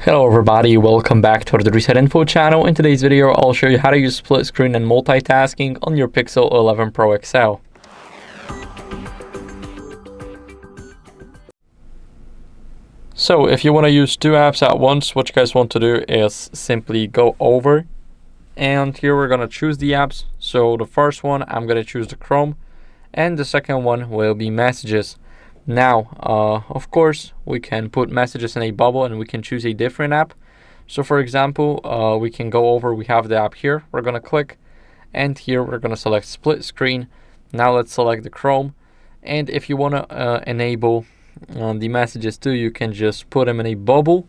Hello everybody, welcome back to the ResetInfo channel. In today's video, I'll show you how to use split screen and multitasking on your Pixel 11 Pro XL. So if you want to use two apps at once, what you guys want to do is simply go over, and here we're going to choose the apps. So the first one, I'm going to choose the Chrome, and the second one will be Messages. Now, of course, we can put Messages in a bubble and we can choose a different app. So for example, we can go over, we have the app here, we're going to click, and here we're going to select split screen. Now let's select the Chrome, and if you want to enable the Messages too, you can just put them in a bubble.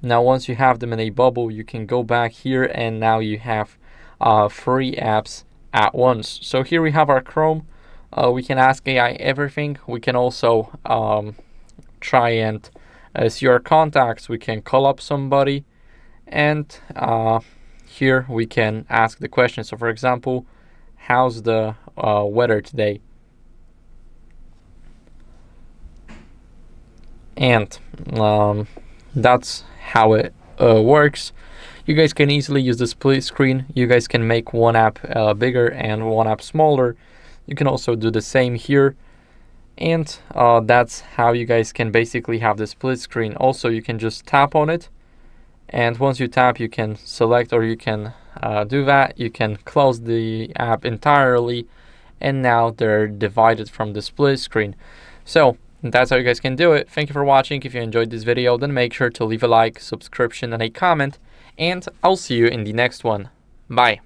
Now once you have them in a bubble, you can go back here, and now you have 3 apps at once. So here we have our Chrome. We can ask AI everything. We can also try and see our contacts. We can call up somebody, and here we can ask the question. So for example, how's the weather today? And that's how it works. You guys can easily use the split screen. You guys can make one app bigger and one app smaller. You can also do the same here, and that's how you guys can basically have the split screen. Also, you can just tap on it, and once you tap, you can select, or you can do that. You can close the app entirely, and now they're divided from the split screen. So that's how you guys can do it. Thank you for watching. If you enjoyed this video, then make sure to leave a like, subscription, and a comment, and I'll see you in the next one. Bye.